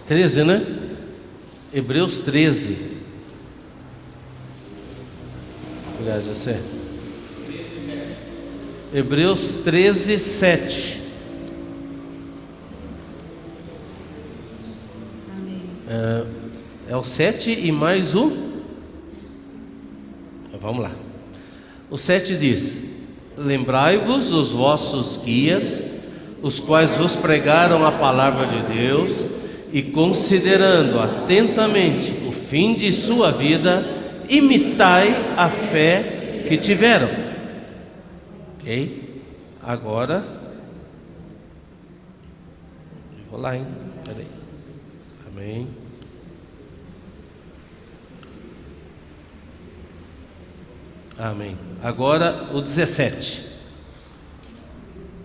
[SPEAKER 1] 13, né? Hebreus 13. Obrigado, José. Hebreus 13, 7. É o 7 e mais o... Vamos lá. O 7 diz: lembrai-vos dos vossos guias, os quais vos pregaram a palavra de Deus, e considerando atentamente o fim de sua vida, imitai a fé que tiveram. Ok? Agora, vou lá, hein? Peraí. Amém. Amém. Agora o 17.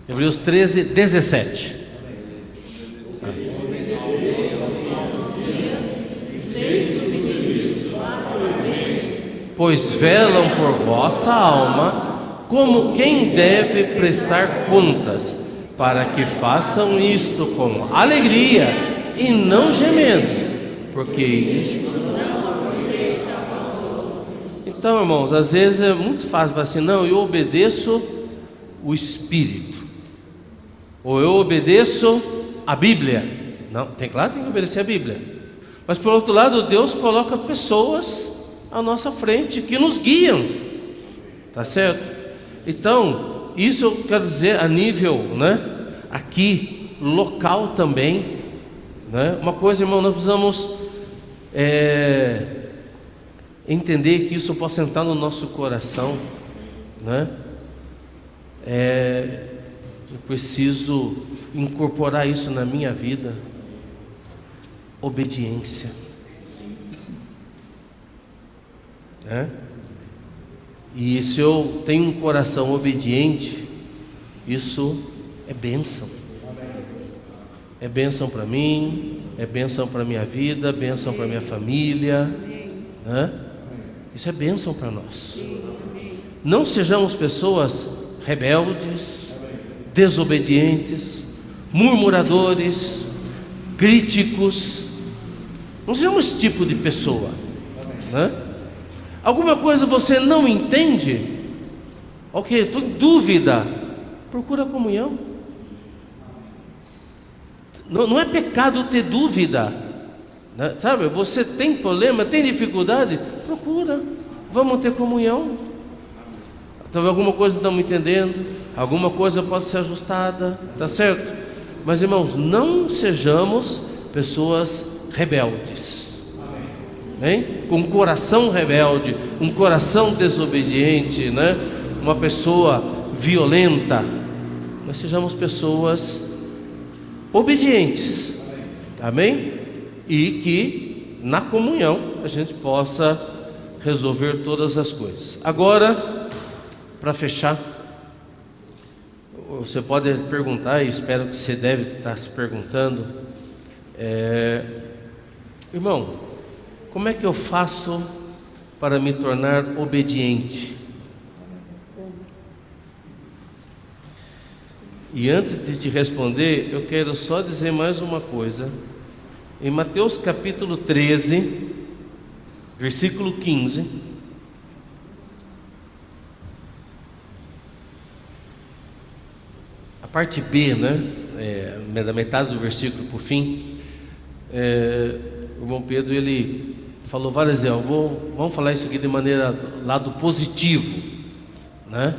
[SPEAKER 1] Hebreus 13, 17. Amém. Pois velam por vossa alma, como quem deve prestar contas, para que façam isto com alegria e não gemendo, porque isto... Então, irmãos, às vezes é muito fácil falar assim: não, eu obedeço o Espírito, ou eu obedeço a Bíblia. Não, tem que obedecer a Bíblia. Mas por outro lado, Deus coloca pessoas à nossa frente que nos guiam, tá certo? Então, isso eu quero dizer a nível, né, aqui, local também, né? Uma coisa, irmão, nós precisamos entender que isso possa entrar no nosso coração, né? Eu preciso incorporar isso na minha vida. Obediência, né? E se eu tenho um coração obediente, isso é bênção. É bênção para mim, é bênção para minha vida, bênção para minha família, né? Isso é bênção para nós. Não sejamos pessoas rebeldes, desobedientes, murmuradores, críticos. Não sejamos esse tipo de pessoa, né? Alguma coisa você não entende? Ok, estou em dúvida. Procura comunhão. Não é pecado ter dúvida, né? Sabe, você tem problema, tem dificuldade? Procura, vamos ter comunhão. Talvez alguma coisa não estamos entendendo, alguma coisa pode ser ajustada, tá certo? Mas, irmãos, não sejamos pessoas rebeldes, hein? Com um coração rebelde, um coração desobediente, né? Uma pessoa violenta. Nós sejamos pessoas obedientes, amém? E que na comunhão a gente possa resolver todas as coisas. Agora, para fechar, você pode perguntar, e espero que você deve estar se perguntando, irmão, como é que eu faço para me tornar obediente? E antes de te responder, eu quero só dizer mais uma coisa. Em Mateus capítulo 13, versículo 15, a parte B, né? Da metade do versículo para o fim, o irmão Pedro, ele falou várias vezes: vamos falar isso aqui de maneira, lado positivo, né?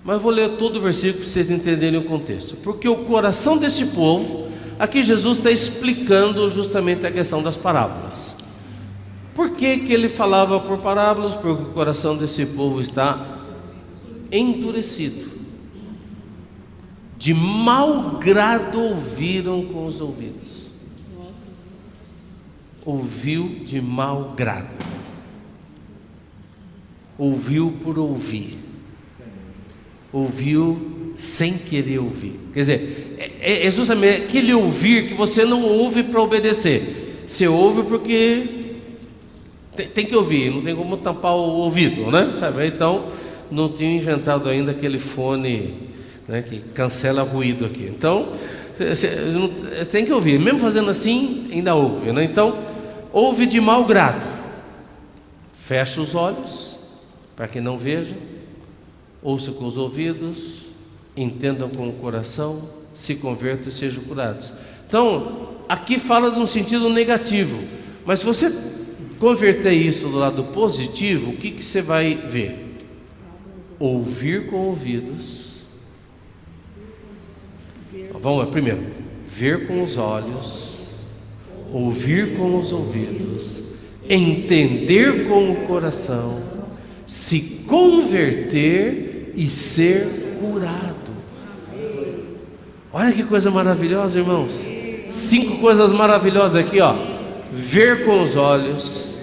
[SPEAKER 1] Mas eu vou ler todo o versículo para vocês entenderem o contexto. Porque o coração desse povo, aqui Jesus está explicando justamente a questão das parábolas. Por que ele falava por parábolas? Porque o coração desse povo está endurecido. De mau grado ouviram com os ouvidos. Ouviu de mau grado. Ouviu por ouvir. Ouviu sem querer ouvir. Quer dizer, é justamente aquele ouvir que você não ouve para obedecer. Você ouve porque tem que ouvir, não tem como tampar o ouvido, né? Sabe? Então, não tinha inventado ainda aquele fone, né, que cancela ruído aqui. Então, Tem que ouvir, mesmo fazendo assim, ainda ouve, né? Então, ouve de mau grado. Fecha os olhos, para que não veja. Ouça com os ouvidos, entendam com o coração, se convertam e sejam curados. Então, aqui fala de um sentido negativo, mas se você converter isso do lado positivo, o que você vai ver? Ouvir com ouvidos. Vamos lá, primeiro, ver com os olhos, ouvir com os ouvidos, entender com o coração, se converter e ser curado. Olha que coisa maravilhosa, irmãos. 5 coisas maravilhosas aqui, ó. Ver com os olhos,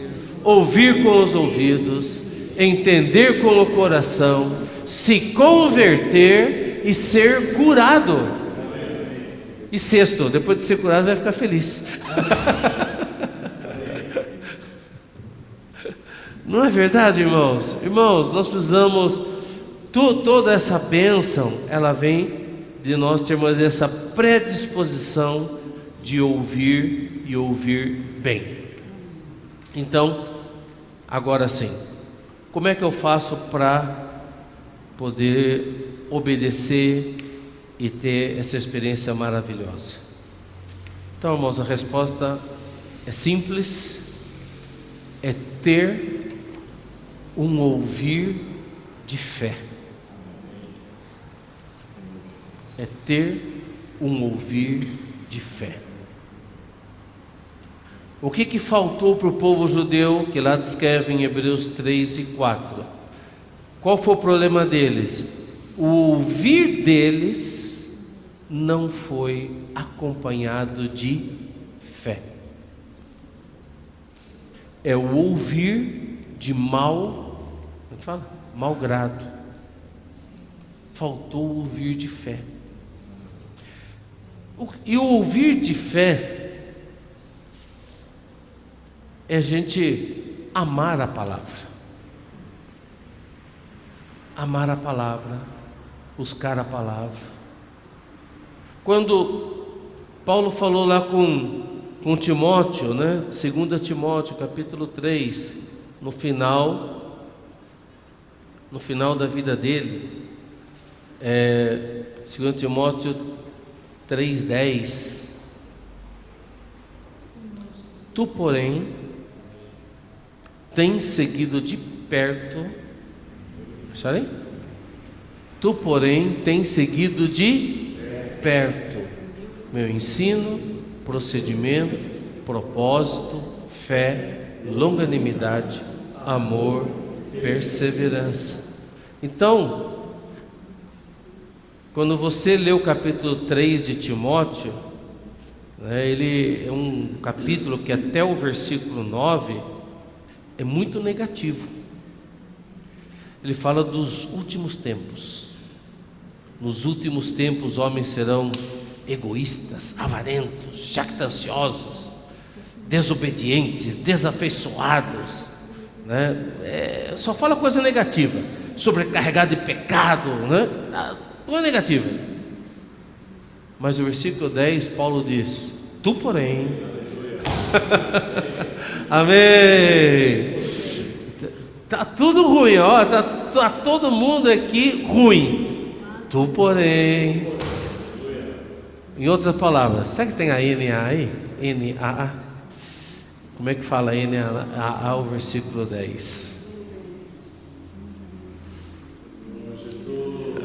[SPEAKER 1] ouvir com os ouvidos, entender com o coração, se converter e ser curado. E sexto, depois de ser curado vai ficar feliz. Não é verdade, irmãos? Irmãos, nós precisamos, toda essa bênção, ela vem de nós termos essa predisposição de ouvir e ouvir bem. Então, agora sim, como é que eu faço para poder obedecer e ter essa experiência maravilhosa? Então, irmãos, a resposta é simples, é ter um ouvir de fé. É ter um ouvir de fé. O que faltou para o povo judeu, que lá descreve em Hebreus 3 e 4? Qual foi o problema deles? O ouvir deles não foi acompanhado de fé. É o ouvir de mau grado. Faltou o ouvir de fé. E o ouvir de fé é a gente amar a palavra. Amar a palavra, buscar a palavra. Quando Paulo falou lá com Timóteo, né? 2 Timóteo, capítulo 3, no final da vida dele, 2 Timóteo 3,10. Tu, porém, tens seguido de perto. Acharem? Tu, porém, tens seguido de perto meu ensino, procedimento, propósito, fé, longanimidade, amor, perseverança. Então, quando você lê o capítulo 3 de Timóteo, ele é um capítulo que até o versículo 9 é muito negativo. Ele fala dos últimos tempos. Nos últimos tempos os homens serão egoístas, avarentos, jactanciosos, desobedientes, desafeiçoados, né? Só fala coisa negativa, sobrecarregado de pecado, né? Coisa negativa. Mas o versículo 10, Paulo diz: tu, porém, amém. Tá tudo ruim, ó. Tá todo mundo aqui ruim. Tu, porém. Em outras palavras, será que tem a NA aí? NAA? Como é que fala NAA o versículo 10?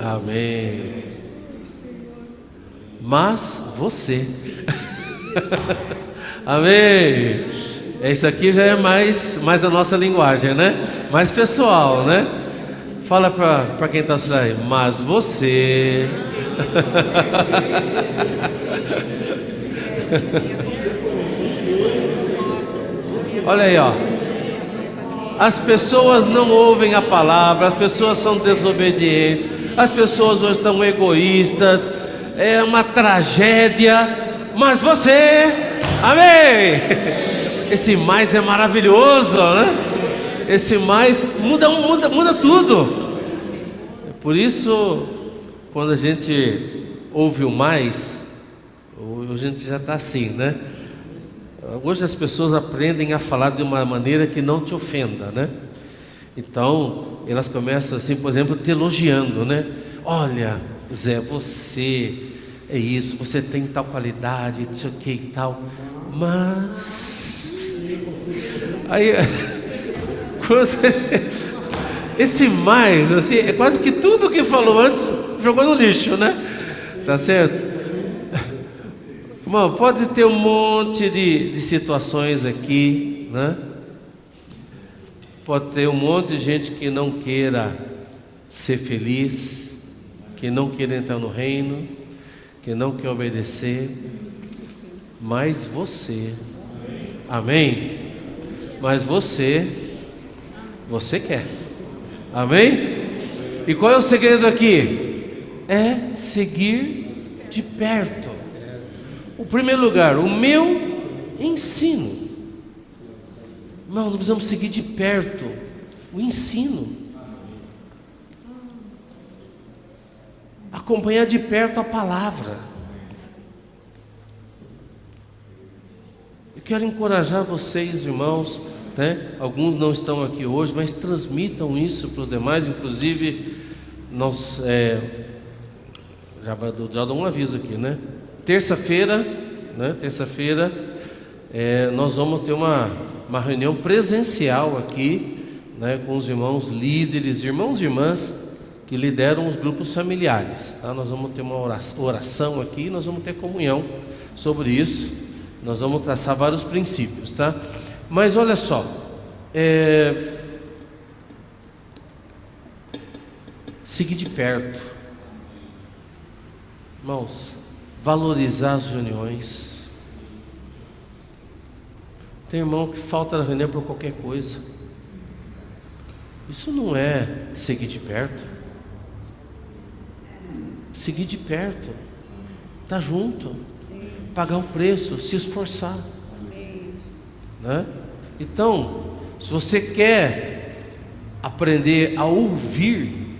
[SPEAKER 1] Amém. Mas você. Amém. Isso aqui já é mais a nossa linguagem, né? Mais pessoal, né? Fala para quem está assistindo aí. Mas você. Olha aí, ó. As pessoas não ouvem a palavra, as pessoas são desobedientes, as pessoas hoje estão egoístas, é uma tragédia, mas você, amém. Esse mais é maravilhoso, né? Esse mais muda tudo. Por isso, quando a gente ouve o mais, Hoje a gente já está assim, né? Hoje as pessoas aprendem a falar de uma maneira que não te ofenda, né? Então, elas começam assim, por exemplo, te elogiando, né? Olha, Zé, você é isso, você tem tal qualidade, não sei o que e tal. Mas... Aí... Esse mais, assim, é quase que tudo que falou antes jogou no lixo, né? Tá certo? Irmão, pode ter um monte de situações aqui, né? Pode ter um monte de gente que não queira ser feliz, que não queira entrar no reino, que não quer obedecer, mas você, amém? Mas você quer, amém? E qual é o segredo aqui? É seguir de perto. O primeiro lugar, o meu ensino. Irmão, nós precisamos seguir de perto o ensino. Acompanhar de perto a palavra. Eu quero encorajar vocês, irmãos, né? Alguns não estão aqui hoje, mas transmitam isso para os demais. Inclusive, nós já dou um aviso aqui, né? Terça-feira, né? Nós vamos ter uma reunião presencial aqui, né? Com os irmãos líderes, irmãos e irmãs que lideram os grupos familiares, tá? Nós vamos ter uma oração aqui, nós vamos ter comunhão sobre isso, nós vamos traçar vários princípios, tá? Mas olha só, seguir de perto, irmãos, valorizar as reuniões. Tem irmão que falta na reunião por qualquer coisa. Isso não é seguir de perto. Seguir de perto, estar junto, pagar o preço, se esforçar, né? Então, se você quer aprender a ouvir,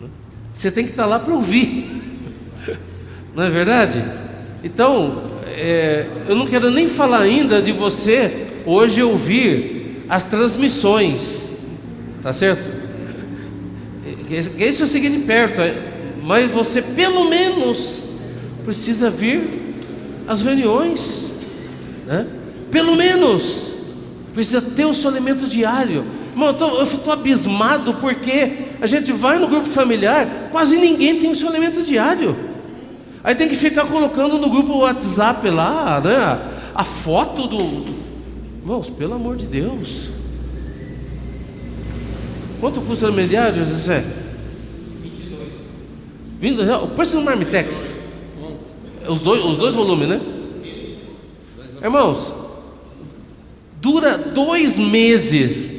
[SPEAKER 1] né? Você tem que estar lá para ouvir, não é verdade? Então, eu não quero nem falar ainda de você hoje ouvir as transmissões, tá certo? Esse é o seguir de perto, mas você pelo menos precisa vir às reuniões, né? Pelo menos precisa ter o seu alimento diário. Irmão, eu estou abismado porque a gente vai no grupo familiar, quase ninguém tem o seu alimento diário. Aí tem que ficar colocando no grupo WhatsApp lá, né? A foto do... Irmãos, pelo amor de Deus. Quanto custa o alimento diário, José? 22. O preço do Marmitex? Os dois volumes, né? Irmãos, dura 2 meses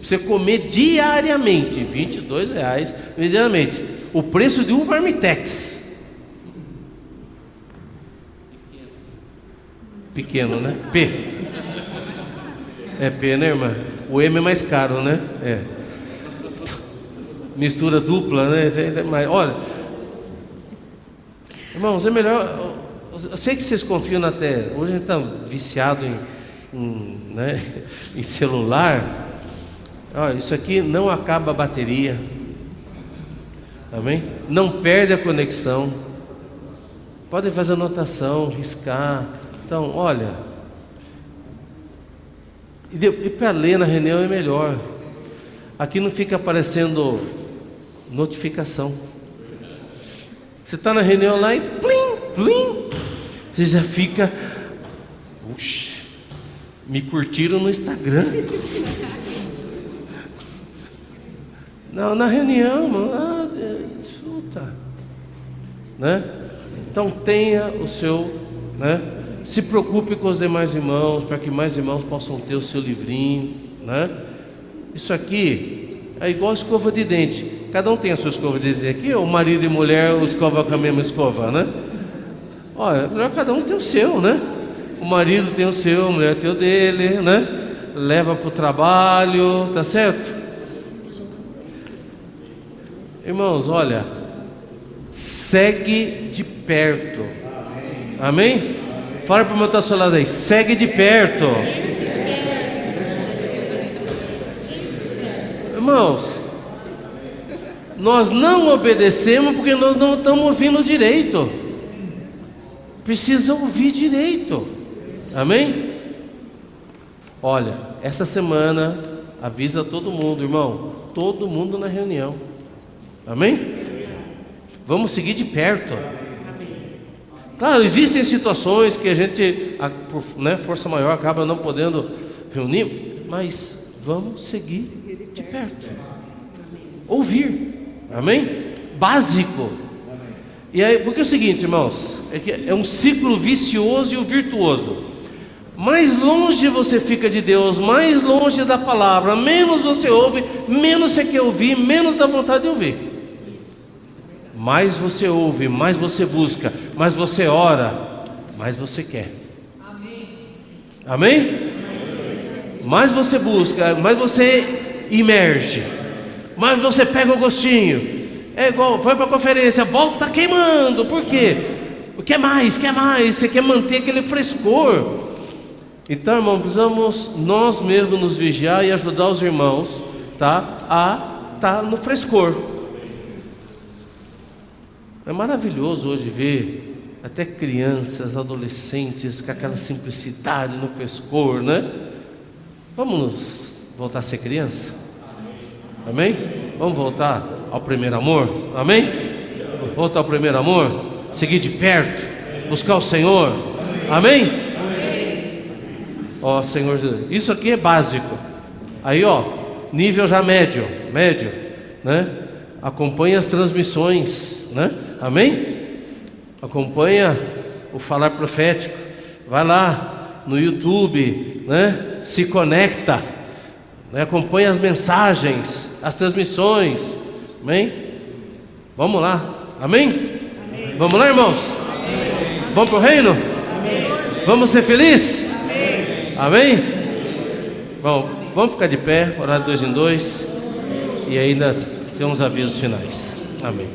[SPEAKER 1] você comer diariamente, R$22 diariamente. O preço de um Marmitex. Pequeno, né? P. É P, né, irmã? O M é mais caro, né? Mistura dupla, né? Olha, irmãos, é melhor. Eu sei que vocês confiam até. Hoje a gente está viciado né, em celular. Olha, isso aqui não acaba a bateria. Amém? Não perde a conexão. Podem fazer anotação, riscar. Então, olha. E para ler na reunião é melhor. Aqui não fica aparecendo notificação. Você está na reunião lá e plim, plim. Você já fica, puxa, me curtiram no Instagram. Não, na reunião, mano, desfruta, né? Então tenha o seu, né? Se preocupe com os demais irmãos, para que mais irmãos possam ter o seu livrinho, né? Isso aqui é igual escova de dente. Cada um tem a sua escova de dente aqui, ou marido e mulher escova com a mesma escova, né? Olha, melhor cada um tem o seu, né? O marido tem o seu, a mulher tem o dele, né? Leva para o trabalho, tá certo? Irmãos, olha, segue de perto Amém? Fala para o meu outro seu lado aí, segue de perto. Irmãos, nós não obedecemos porque nós não estamos ouvindo direito. Precisa ouvir direito. Amém? Olha, essa semana avisa todo mundo, irmão. Todo mundo na reunião. Amém? Vamos seguir de perto. Claro, existem situações que a gente, por força maior, acaba não podendo reunir, mas vamos seguir de perto. Ouvir. Amém? Básico. E aí, porque é o seguinte, irmãos, é um ciclo vicioso e virtuoso. Mais longe você fica de Deus, mais longe da palavra, menos você ouve, menos você quer ouvir, menos dá vontade de ouvir. Mais você ouve, mais você busca, mais você ora, mais você quer. Amém? Mais você busca, mais você imerge, mais você pega o gostinho. É igual, foi para a conferência, volta queimando. Por quê? Quer mais, você quer manter aquele frescor. Então, irmão, precisamos nós mesmos nos vigiar e ajudar os irmãos, tá? A estar no frescor. É maravilhoso hoje ver até crianças, adolescentes com aquela simplicidade no frescor, né? Vamos voltar a ser criança? Amém? Vamos voltar ao primeiro amor? Amém? Voltar ao primeiro amor? Seguir de perto? Buscar o Senhor? Amém? Ó, Senhor Jesus, isso aqui é básico. Aí, ó, nível já médio, né? Acompanha as transmissões, né? Amém? Acompanha o falar profético. Vai lá no YouTube, né? Se conecta, né? Acompanha as mensagens, as transmissões. Amém? Vamos lá. Amém? Amém. Vamos lá, irmãos? Amém. Vamos para o reino? Amém. Vamos ser felizes? Amém? Bom, vamos ficar de pé, orar de 2 em 2 e ainda tem uns avisos finais. Amém.